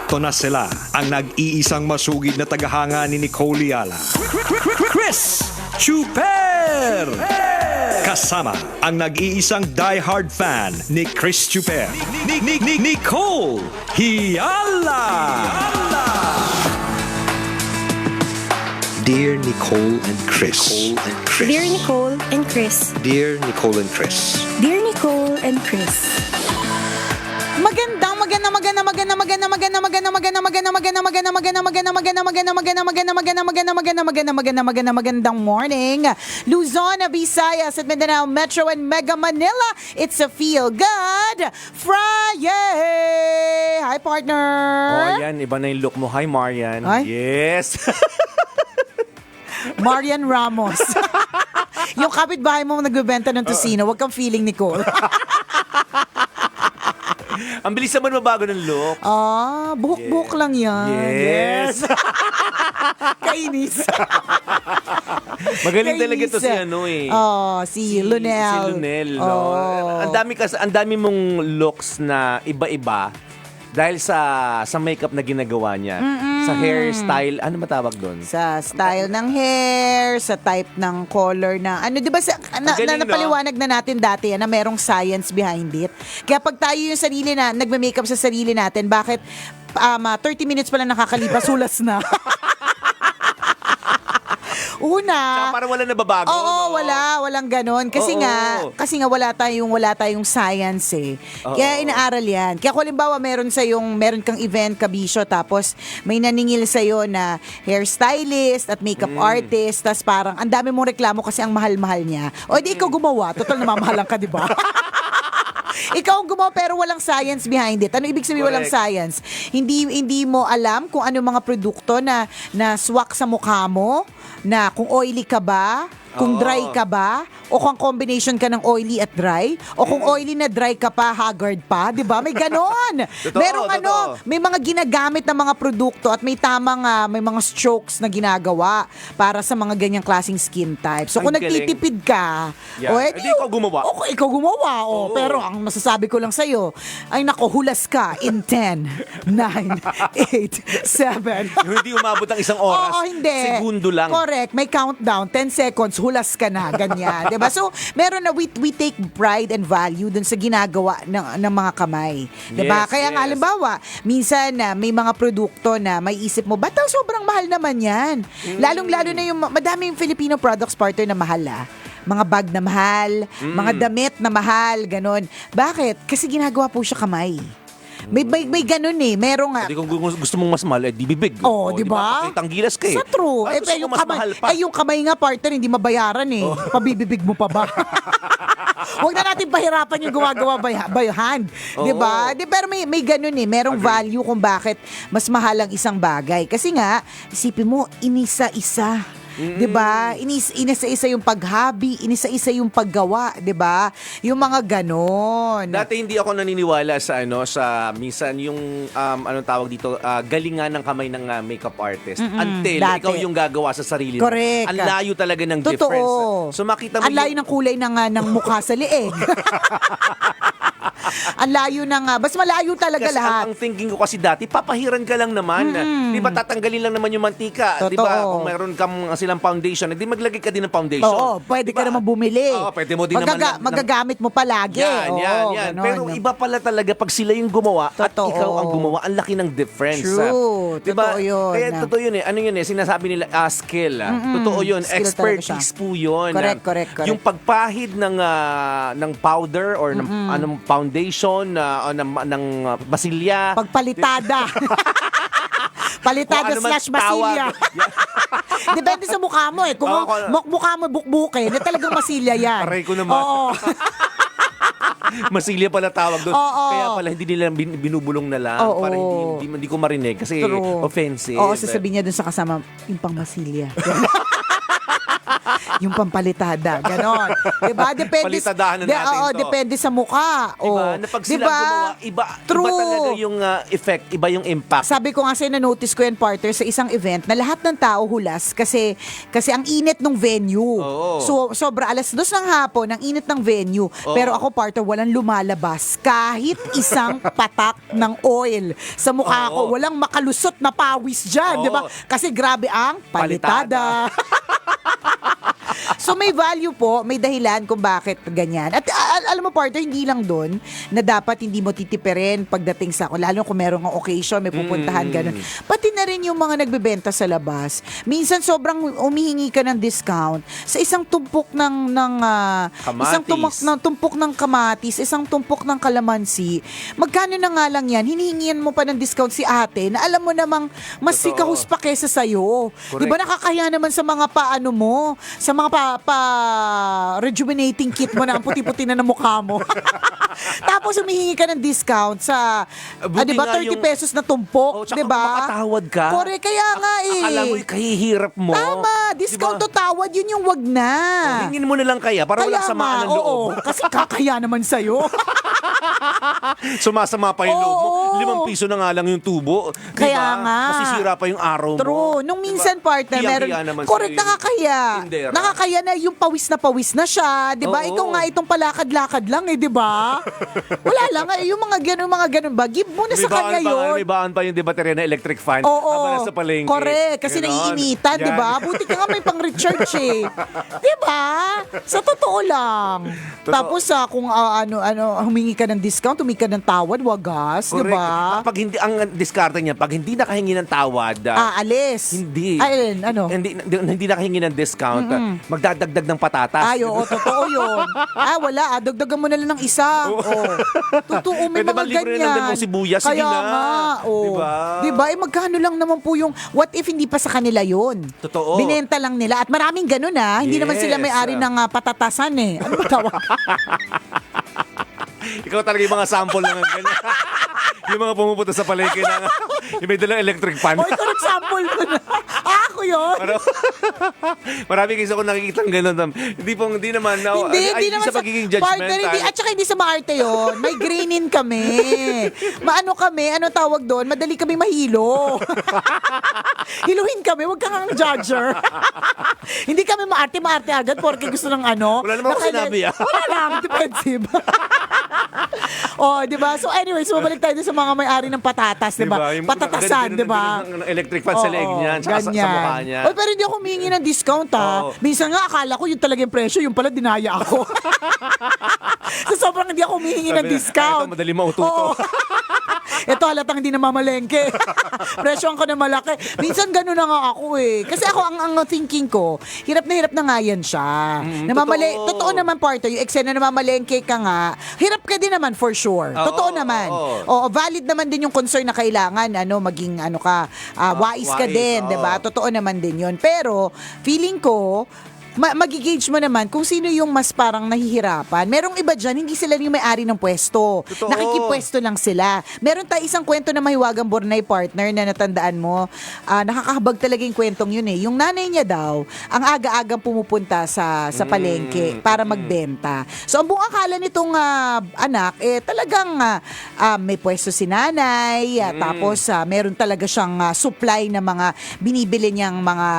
Eto na sila, ang nag-iisang masugid na tagahanga ni Nicole Yala. Chris Chuper! Kasama ang nag-iisang die-hard fan ni Chris Chuper. Nicole Yala! Dear Nicole and Chris. Dear Nicole and Chris. Dear Nicole and Chris. Dear Nicole and Chris. Magandang morning, Luzon, Visayas at Mindanao Metro and Mega Manila. It's a Feel Good Friday. Hi, partner. Oh, yan. Iba na yung look mo. Hi, Marian. Ay? Yes. Marian Ramos. Yung kapitbahay mo nagbebenta ng tusino, wag kang feeling Nicole. Ang bilis naman mabago ng look. Buhok-buhok lang yan. Yes. Kainis. Magaling talaga to si ano eh. Si Lunel. Si Lunel. Oh. Ang dami mong looks na iba-iba dahil sa makeup na ginagawa niya. Sa hairstyle, ano matawag doon? Sa style ng hair, sa type ng color na ano, 'di ba napaliwanag na natin dati na merong science behind it. Kaya pag tayo yung sarili na nagme-makeup sa sarili natin, bakit 30 minutes pa lang nakakalipas, hulas na. Una. Tsaka parang wala nababago. Oo, no? walang ganon. Kasi nga wala tayong science eh. Kaya inaaral yan. Kaya kung halimbawa meron kang event, kabisyo, tapos may naningil sa'yo na hairstylist at makeup artist, tapos parang ang dami mong reklamo kasi ang mahal-mahal niya. O di ikaw gumawa, total namamahalan ka, di ba? Ikaw ang gumawa pero walang science behind it. Ano ibig sabihin walang science? Hindi mo alam kung ano mga produkto na swak sa mukha mo, na kung oily ka ba, kung dry ka ba, o kung combination ka ng oily at dry, o kung oily na dry ka pa, haggard pa, 'di ba? May ganon. May mga ginagamit na mga produkto at may may mga strokes na ginagawa para sa mga ganyang klaseng skin type. So kung nagtitipid ka, ikaw gumawa. Ikaw gumawa, pero ang masasabi ko lang sa'yo, ay nako, hulas ka in 10, 9, 8, 7. Hindi umabot ang isang oras. Oo, hindi. Segundo lang. Correct. May countdown. 10 seconds, hulas ka na. Ganyan. Diba? So, meron na, we take pride and value dun sa ginagawa ng mga kamay. Diba? Yes, Kaya nga, halimbawa, minsan may mga produkto na may isip mo, ba't sobrang mahal naman yan? Lalong-lalo na yung, madami yung Filipino products partner na mahal mga bag na mahal, mga damit na mahal, ganon. Bakit? Kasi ginagawa po siya kamay. May ganun eh. Merong nga. Kung gusto mong mas mahal, di bibig. Di ba? Pakitang gilas ka eh. Sa true. Yung kamay, yung kamay nga, partner, hindi mabayaran eh. Pabibibig mo pa ba? Huwag na natin pahirapan yung gumagawa by hand. Di ba? Pero may ganun eh. Merong value kung bakit mas mahal ang isang bagay. Kasi nga, isipin mo, inisa-isa. 'Di ba? Inisa-isa yung paghabi, inisa-isa yung paggawa, 'di ba? Yung mga ganon. Dati hindi ako naniniwala sa minsan yung anong tawag dito, galingan ng kamay ng makeup artist until dati. Ikaw yung gagawa sa sarili Correct. mo. Ang layo talaga ng Totoo. difference. So makita mo ang layo ng kulay ng mukha sa liig. Ang layo mas malayo talaga kasi lahat. ang thinking ko kasi dati, papahiran ka lang naman. Di ba tatanggalin lang naman yung mantika? Di ba kung meron kang silang foundation, hindi maglagay ka din ng foundation. Oo, pwede ka naman bumili. Oo, pwede mo din magagamit mo palagi. Yan. Pero iba pala talaga pag sila yung gumawa at ikaw ang gumawa, ang laki ng difference. True. Diba? Totoo yun. Kaya totoo yun eh. Ano yun eh, sinasabi nila, skill. Totoo yun. Skill Expertise po yun. Correct. Yung pagpahid ng powder or ng foundation, ng basilya. Pagpalitada. Palitada Kung ano man / basilya. Depende sa mukha mo eh. Kung mukha mo bukbukin, na talagang masilya yan. Aray ko naman. Oo. Masilya pala tawag doon. Kaya pala hindi nila binubulong na lang para hindi ko marinig kasi offensive. Oo, sasabihin niya doon sa kasama, yung pang masilya. yung pampalitada, ganon. Diba? Depende, Palitadahan na natin oo, to. depende sa mukha. Diba? Oh. Na pag sila gumawa, iba True. talaga yung effect, iba yung impact. Sabi ko nga sa'yo, na-notice ko yan, partner, sa isang event na lahat ng tao hulas kasi ang init ng venue. Oo. So, sobra alas 2 ng hapon, ang init ng venue. Pero ako, partner, walang lumalabas. Kahit isang patak ng oil sa mukha ko. Oo. Walang makalusot na pawis dyan, Oo. di ba? Kasi grabe ang palitada. So may value po, may dahilan kung bakit ganyan. At alam mo, partner, hindi lang doon na dapat hindi mo titipirin pagdating sa, lalo kung merong occasion, may pupuntahan, ganun. Pati na rin yung mga nagbebenta sa labas. Minsan sobrang umihingi ka ng discount sa isang tumpok ng tumpok ng kamatis, isang tumpok ng kalamansi. Magkano na nga lang yan? Hinihingian mo pa ng discount si ate na alam mo namang mas Totoo. sikahus pa kesa sa'yo. Di ba nakakahiya naman sa mga paano mo, sa mga rejuvenating kit mo na ang puti-puti na mukha mo. Tapos humihingi ka ng discount sa, Buti di ba, nga 30 yung- pesos na tumpok, tsaka di ba? makatawad ka. Correct, kaya nga eh. Akala mo kahihirap mo. Tama, discount Diba? o tawad, yun yung wag na. Hingin mo na lang kaya para walang samaan ng loob. oo, kasi kakaya naman sa'yo. Sumasama pa yung loob mo. Oo. 5 piso na nga lang yung tubo. Kaya nga. Masisira pa yung araw mo. True. Nung minsan, partner, meron, Hiyang-hiya naman correct, sa'yo yung nakakaya. tindera. Nakakaya na yung pawis na siya, di ba? Oo. Ikaw nga itong palakad-lakad lang eh, di ba? Wala lang, yung mga ganun ba? Give mo na sa kanya yun. May baan pa yung baterya na electric fan. Oo. Habang nasa palengke. Correct. Kasi Ganon. naiinitan, di ba? Yan. Buti ka nga may pang-recharge eh. Di ba? Sa totoo lang. Totoo. Tapos kung humingi ka ng discount, humingi ka ng tawad, wagas, di Correct. ba? Pag hindi, ang diskarte niya, pag hindi nakahingi ng tawad, Alis. hindi. Ay, ano? Hindi nakahingi ng discount, magdadagdag ng patatas. Ay, oo, totoo yun. Wala. Dagdagan mo na lang ng isa. Totoo, may Pwede mga ba libre ganyan. ng limang sibuyas? Sige Kaya na. nga. Diba? Diba? Magkano lang naman po yung, what if hindi pa sa kanila yun? Totoo. Binenta lang nila. At maraming ganun Hindi naman sila Yes. may-ari ng patatasan eh. Ano ba tawag? Ikaw talaga yung mga sample ng ganyan. Yung mga pumupunta sa palengke na yung may dalang electric fan. O, ito nag-sample ko na. Ako yun. Marami kasi ako nakikita ng gano'n. Hindi naman. Hindi naman sa pagiging judgmental. partner, at saka hindi sa maarte yun. May greenin kami. Maano kami, ano tawag doon? Madali kami mahilo. Hiluhin kami, wag kang judger. Hindi kami maarte agad porque gusto ng ano. Wala naman ako sinabi, Wala lang, defensive. Di ba? So anyways, bumalik tayo sa mga may-ari ng patatas, di ba? Yung Patatasan, di ba? ng electric fan sa leeg niya, sa mukha niya. Oy, pero hindi ako humingi ng discount Oo. Minsan nga akala ko yun talaga yung presyo, yung pala dinaya ako. So sobrang hindi ako humingi ng Sabi, discount. ito, madali maututo. Oo. Ito halatang hindi na mamalengke. Presyo ko na malaki. Minsan gano'n na nga ako eh. Kasi ako, ang thinking ko, hirap na nga yan siya. Totoo naman, partner, yung eksena na namamalengke ka nga, hirap ka din naman for sure. Oo, Totoo naman. Oo, valid naman din yung concern na kailangan maging wais ka wais, din, 'di ba? Totoo naman din 'yon. Pero feeling ko magigauge mo naman kung sino yung mas parang nahihirapan. Merong iba dyan, hindi sila yung may-ari ng pwesto. Totoo. Nakikipwesto lang sila. Meron tayo isang kwento na mahiwagang Bornay, partner, na natandaan mo. Nakakahabag talaga yung kwentong yun eh. Yung nanay niya daw, ang aga-agang pumupunta sa palengke para magbenta. So, ang buong akala nitong anak, talagang may pwesto si nanay, tapos meron talaga siyang supply na mga binibili niyang mga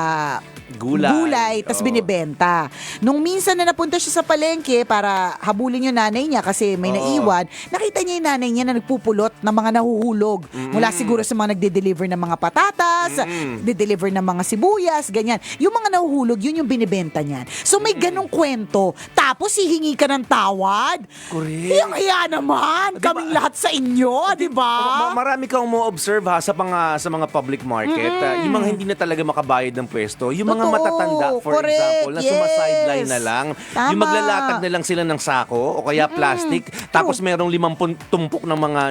gulay, tas Oo. binibenta. Nung minsan na napunta siya sa palengke para habulin yung nanay niya kasi may naiwan, nakita niya yung nanay niya na nagpupulot ng mga nahuhulog. Mula siguro sa mga nagde-deliver ng mga patatas, de-deliver ng mga sibuyas, ganyan. Yung mga nahuhulog, yun yung binibenta niyan. So may ganong kwento. Tapos hihingi ka ng tawad. Correct. Hiyang-hiya naman. Diba? Kaming lahat sa inyo, di ba? Marami kang mo-observe sa mga public market. Yung mga hindi na talaga makabayad ng pwesto. Yung mga Totoo. matatanda, for Correct. example, na sumasideline na lang. Tama. Yung maglalatag na lang sila ng sako o kaya plastic. Tapos merong 50 tumpok ng mga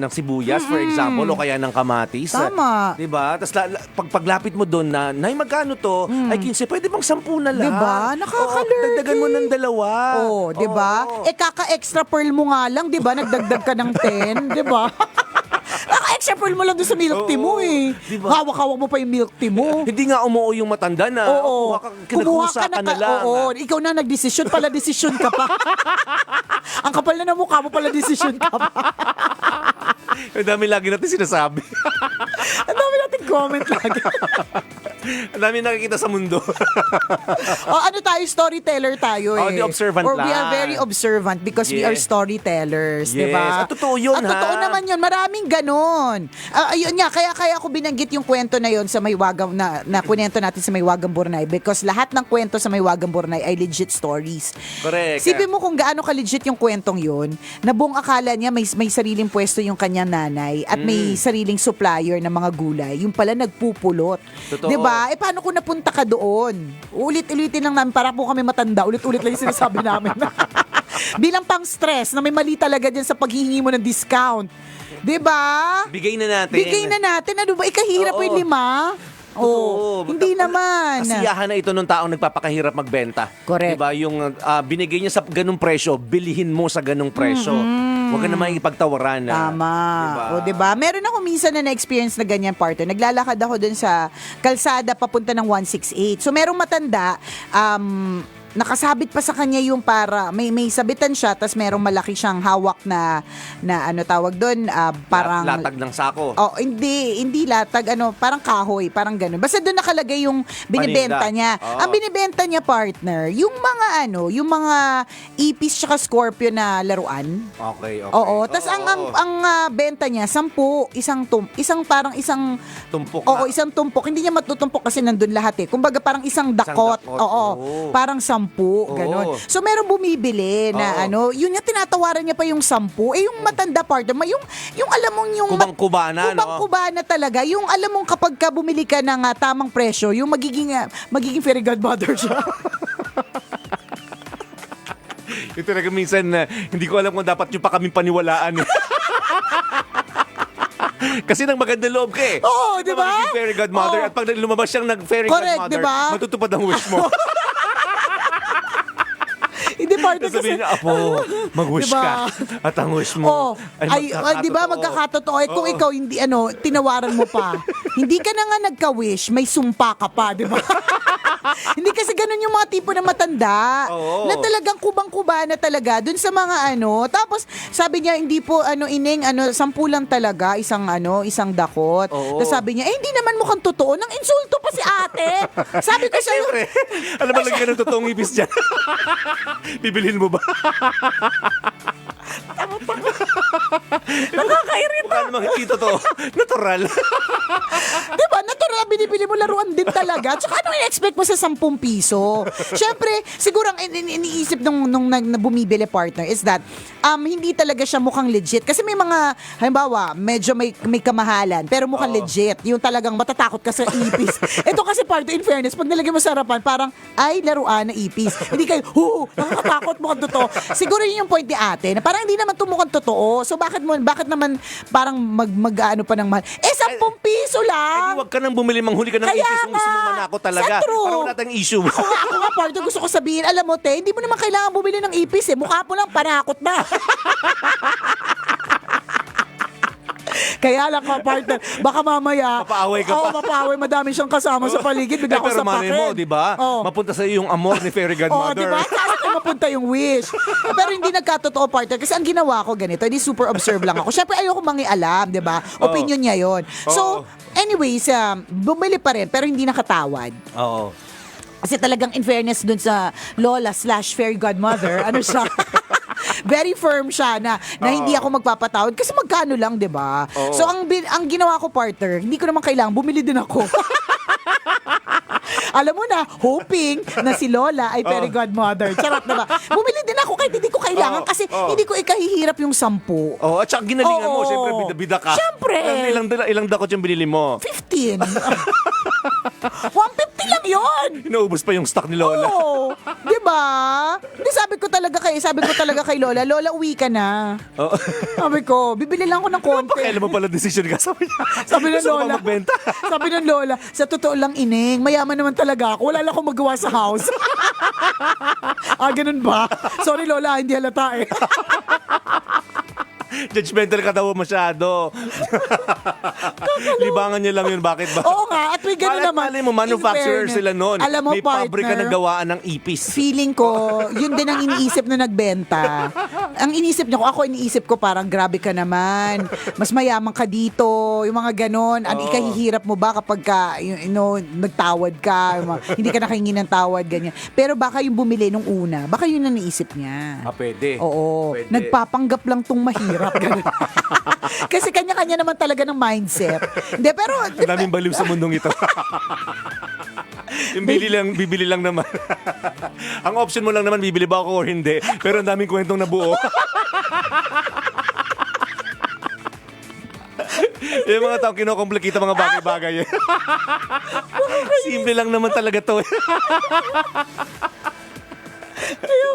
ng sibuyas, for example, o kaya ng kamatis. Tama. 'Di ba? Tapos paglapit mo doon na, "Nay, magkano to?" Ay 15, pwede bang 10 na lang? 'Di ba? Nakakalurky. Dagdagan mo ng 2. Oh, 'di ba? Kaka-extra pearl mo nga lang, 'di ba? Nagdagdag ka ng 10, 'di ba? Naka-extra Pag-shuffle mo lang doon sa milk tea mo eh. Diba? Hawak-hawak mo pa yung milk tea mo. Hindi nga umuo yung matanda na. Oo. Kinakusa ka na lang. Oo. Ikaw na nagdesisyon pala, desisyon ka pa. Ang kapal na ng mukha mo pala, desisyon ka pa. Ang dami lagi natin sinasabi. Ang dami natin comment lagi. Ang dami nakikita sa mundo. Ano tayo, storyteller tayo eh. Oh, di observant Or we lang. are very observant because we Yeah. are storytellers, Yes. di ba? At totoo yun, At ha? totoo naman yun. Maraming ganon. Ayun nga, kaya ako binanggit yung kwento na yun sa Maywagang, na kwento natin sa Maywagang Burnay because lahat ng kwento sa Maywagang Burnay ay legit stories. Correct. Sipin mo kung gaano ka-legit yung kwentong yun, na buong akala niya may sariling pwesto yung kanyang nanay at may sariling supplier ng mga gulay. Yung pala nagpupulot. Totoo. Di ba? Paano kung napunta ka doon? Ulit-ulitin lang namin, para po kami matanda, ulit-ulit lang yung sinasabi namin. Bilang pang stress na may mali talaga dyan sa paghihingi mo ng discount. Di ba? Bigay na natin. Bigay na natin. Ano ba? Ikahirap Oo. yung 5? Totoo. Hindi naman. Kasiyahan na ito ng taong nagpapakahirap magbenta. Correct. Diba? Yung binigay niya sa ganung presyo, bilihin mo sa ganung presyo. Huwag ka naman ipagtawaran. Tama. Diba? O, diba? Meron ako minsan na na-experience na ganyan, partner. Naglalakad ako dun sa kalsada papunta ng 168. So, merong matanda, nakasabit pa sa kanya yung para may sabitan siya, tas merong malaki siyang hawak na ano tawag doon, parang Latag ng sako. Oh, hindi latag, parang kahoy, parang ganun. Basta doon nakalagay yung binibenta Paninda. niya. Oo. Ang binibenta niya, partner, yung mga ipis tsaka scorpion na laruan. Okay. Oo, tas ang benta niya 10, isang Tumpok Oo, na. isang tumpok. Hindi niya matutumpok kasi nandun lahat eh. Kumbaga parang isang dakot. dakot. Oo. Oo. Parang 10, ganun. So meron bumibili na Oo. yun niya tinatawaran niya pa yung 10. Yung matanda part, yung alam mong yung Kubang-kubana, no? Kubang-kubana talaga. Yung alam mong kapag ka bumili ka ng tamang presyo, yung magiging fairy godmother siya. Ito talaga minsan hindi ko alam kung dapat yung pa kaming paniwalaan. Kasi nang maganda loob ka eh. Oo, di ba? Magiging fairy godmother Oo. at pag lumabas siyang nag-fairy Correct, godmother, di ba? matutupad ang wish mo. Hindi partner kasi. Sabihin niya, Apo, mag-wish Diba? ka. At ang wish mo Di ba magkakatotoo? Eh, kung ikaw hindi tinawaran mo pa. Hindi ka na nga nagka-wish, may sumpa ka pa, di ba? Hindi kasi ganun yung mga tipo na matanda. Oo. Na talagang kubang-kuba na talaga dun sa mga Tapos sabi niya hindi po ining 10 lang talaga, isang dakot. Oo. Tapos sabi niya, hindi naman mukhang totoo. Nang insulto pa si ate. Sabi ko sa'yo, Siyempre, alam mo lang ganun totoong ibis dyan. Bibilhin mo ba? nakakairita. Mukha namang hindi totoo. Natural. Diba? Natural, binibili mo laruan din talaga. Tsaka ano i-expect mo sa 10 piso? Siyempre, siguro ang iniisip nung bumibili partner is that hindi talaga siya mukhang legit. Kasi may mga, halimbawa, medyo may kamahalan, pero mukhang legit. Yung talagang matatakot ka sa ipis. Ito kasi partner, in fairness, pag nilagay mo sa harapan, parang, ay, laruan na ipis. Hindi kayo, nakakatakot mukhang totoo. Siguro yun yung point ni ate, na parang hindi naman ito mukhang totoo. So bakit naman parang mag-ano pa ng mahal? 10 piso lang! Huwag ka nang bumili, manghuli ka ng Kaya ipis kung gusto mong nga. manako talaga. Sa true. Para wala tayong issue. Ako nga, partner, gusto ko sabihin, alam mo, te, hindi mo naman kailangan bumili ng ipis eh. Mukha mo lang, panakot na. Kaya lang ka, partner, baka mamaya, Mapaaway ka pa. mapaaway, madami siyang kasama sa paligid, bigla ko Pero sa malay mo, di ba? Mapunta sa iyo yung amor ni Fairy Godmother. di ba? Saan tayo mapunta yung wish? Pero hindi nagkatotoo, partner. Kasi ang ginawa ko ganito, hindi super observe lang ako. Siyempre, ayoko mangialam, di ba? Opinion niya yon. So, anyways, bumili pa rin, pero hindi nakatawad. Oo. Kasi talagang in fairness dun sa Lola/Fairy Godmother, siya, very firm siya na hindi ako magpapatawad kasi magkano lang, 'di ba? So ang ginawa ko, partner, hindi ko naman kailangan, bumili din ako. Alam mo na, hoping na si Lola ay Fairy Godmother. Charot na ba? Bumili din ako kahit hindi ko kailangan kasi hindi ko ikahihirap yung 10. Oh, at saka ginalingan mo, Oo. siyempre bida-bida ka. Siyempre. Ilang dakot yung binili mo? 15. 150 lang yun. Inaubos pa yung stock ni Lola. Oo. Di ba? Di sabi ko talaga kay Lola, Lola, uwi ka na. Oh. Sabi ko, bibili lang ako ng konti. Kailan mo pala decision ka? Sabi niya. Sabi ng Gusto mo Lola. pa magbenta? Sabi ng Lola, sa totoo lang, Ining, mayaman naman talaga ako. Wala lang akong magawa sa house. Ganun ba? Sorry, Lola, hindi halata eh. Judgmental ka daw masyado. Libangan niya lang yun. Bakit ba? Oo nga, at may gano'n naman. Malay mo, manufacturer In sila noon. Alam mo, May pabrika partner, na gawaan ng ipis. feeling ko, yun din ang iniisip na nagbenta. Ang iniisip niya, ako iniisip ko parang grabe ka naman. Mas mayaman ka dito. Yung mga ganon. Ang ikahihirap mo ba kapag ka, nagtawad ka. Hindi ka nakahingi ng tawad, ganyan. Pero baka yung bumili nung una, baka yun ang naisip niya. Pwede. Oo. Pwede. Nagpapanggap lang tong mahirap. Ganun. Kasi kanya-kanya naman talaga ng mindset. Hindi, pero... Ang daming baliw sa mundong ito. Yung bibili lang naman. Ang option mo lang naman, bibili ba ako or hindi. Pero ang daming kwentong nabuo. Yung mga taong kinokomplikita mga bagay-bagay. Simple lang naman talaga to.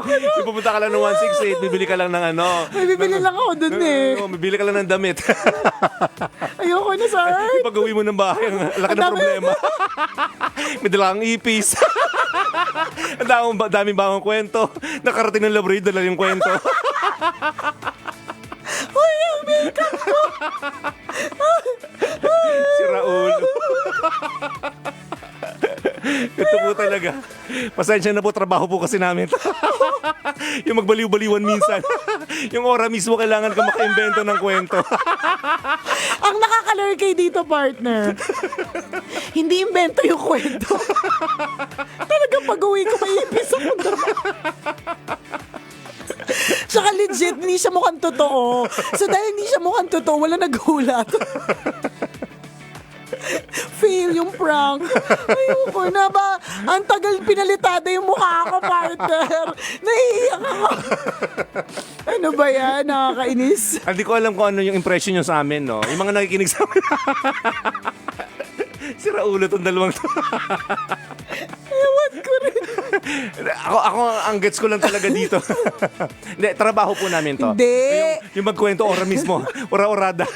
Yung pupunta ka lang ng 168, bibili ka lang ng ano. May bibili lang ako dun eh. Bibili ka lang ng damit. Ayoko na, sir. Pag uwi mo ng bahay, ang laki ng problema. May dala kang ipis. Ang daming bangong kwento. Nakarating ng labrid, dala yung kwento. Uy, yung makeup ko. Si Raul. Ito po talaga. Pasensya na po, trabaho po kasi namin. Yung magbaliw-baliwan minsan. Yung ora mismo kailangan ka makaimbento ng kwento. Ang nakakalurkay dito, partner. Hindi invento yung kwento. Talagang pag-uwi ko, may ipis ako doon. Tsaka legit, hindi siya mukhang totoo. So dahil hindi siya mukhang totoo, wala nagulat. Fail yung prank. Ayoko na ba? Ang tagal pinalitada yung mukha ko, partner. Naiiyak ako. Ano ba yan? Nakakainis. Hindi ko alam kung ano yung impression nyo sa amin, no? Yung mga nakikinig sa amin. Si Raulo tong dalawang to. Ewan ko rin. Ako ang gets ko lang talaga dito. Hindi, trabaho po namin to. Hindi. Yung magkwento ora mismo. Ora-orada.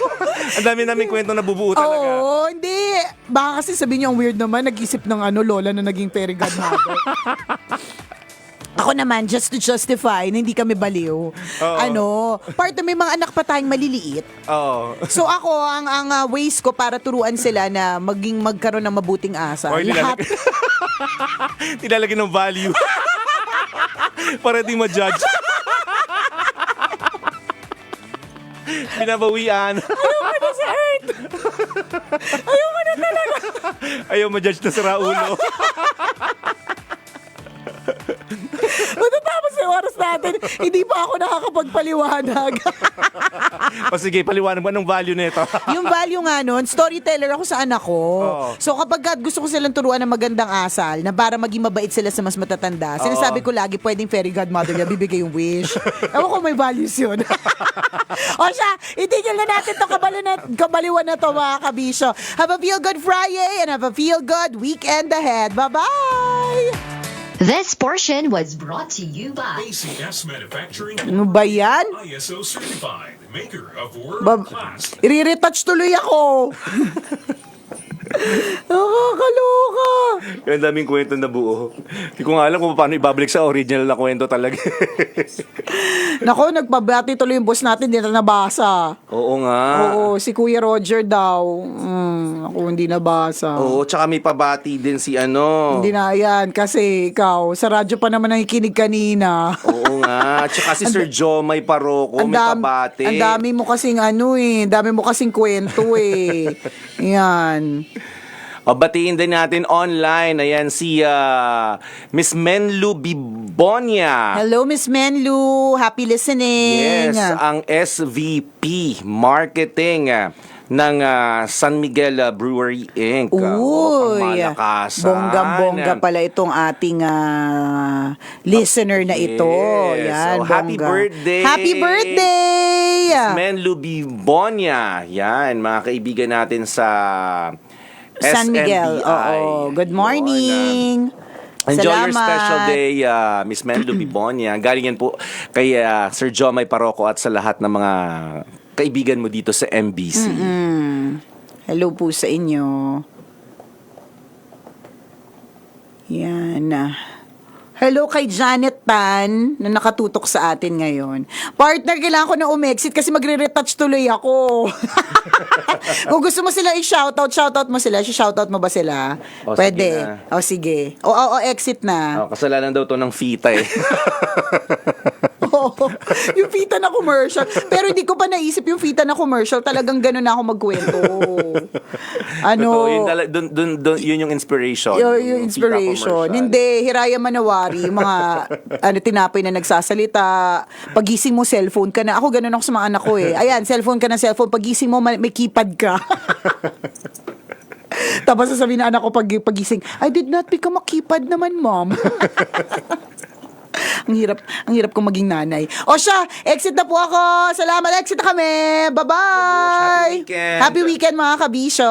Ang dami namin kwento na bubuo talaga. Oo, hindi. Baka kasi sabihin niyo ang weird naman, nag-isip ng lola na naging fairy godmother. Ako naman, just to justify na hindi kami baliw. Part na may mga anak pa tayong maliliit. Oo. So ako, ang ways ko para turuan sila na magkaroon ng mabuting asa. Or nilalagay ng value. Para di ma-judge. Binabawian. Ayoko na sa earth. Ayoko na talaga. Ayaw ma-judge na si Raulo. Matatapos yung oras natin, hindi pa ako nakakapagpaliwanag. O sige, paliwanag mo anong value nito. Yung value nga nun, storyteller ako sa anak ko. Oo. So kapag gusto ko silang turuan ng magandang asal, na para maging mabait sila sa mas matatanda, sinasabi ko lagi, pwedeng fairy godmother niya, bibigay yung wish. Ewan ko may values yun. O siya, itigil na natin itong kabaliwan na to mga kabisyo. Have a feel good Friday and have a feel good weekend ahead. Bye-bye! This portion was brought to you by ACS Manufacturing, Ano ba yan? ISO certified, maker of Bab- world-class. I-retouch tuloy ako. Nakakaloka. Yung daming kwento na buo. Hindi ko nga alam kung paano ibabalik sa original na kwento talaga. Nako, nagpabati tuloy yung boss natin, hindi na nabasa. Oo nga. Oo, si Kuya Roger daw. Ako hindi nabasa. Oo, tsaka may pabati din si ano. Hindi na yan, kasi ikaw, sa radyo pa naman nakikinig kanina. Oo nga. Tsaka si Sir Jomay Paroko, may pabati. Ang dami mo kasing dami mo kasing kwento eh. Yan. O, batiin din natin online. Ayan si Miss Menlu Bibonia. Hello, Miss Menlu. Happy listening. Yes, ang SVP Marketing ng San Miguel Brewery Inc. Uy, Pangmalakasan. bonggang-bongga pala itong ating listener na ito. Yes. Yan, So, happy bongga. birthday! Happy birthday! Menlu Bibonia. Yan, mga kaibigan natin sa San Miguel. SMBI. Oo. Good morning. Enjoy your Salamat. special day, Miss Menlu Bibonia. Galing yan po kay Sir Jomay Paroko at sa lahat ng mga kaibigan mo dito sa MBC. Hello po sa inyo. Yan. Hello kay Janet Tan na nakatutok sa atin ngayon. Partner, kailangan ko na umexit kasi magre-retouch tuloy ako. Kung gusto mo sila shoutout mo sila. Shoutout mo ba sila? O, Pwede. sige na. O, sige. O, exit na. Kasalanan daw to ng fita eh. Oo, yung fita na commercial. Pero hindi ko pa naisip yung fita na commercial. Talagang gano'n na ako magkwento. Totoo, yun yung inspiration. Yung inspiration. Fita commercial. Hindi, Hiraya Manawari, yung mga tinapay na nagsasalita. Pagising mo, cellphone ka na. Ako ganun ako sa mga anak ko eh. Ayan, cellphone ka na cellphone. Pagising mo, may keypad ka. Tapos sasabihin na anak ko pagising, I did not become a keypad naman, mom. Ang hirap kong maging nanay. O siya, exit na po ako. Salamat, exit na kami. Bye-bye. Happy weekend. Happy weekend mga kabisyo.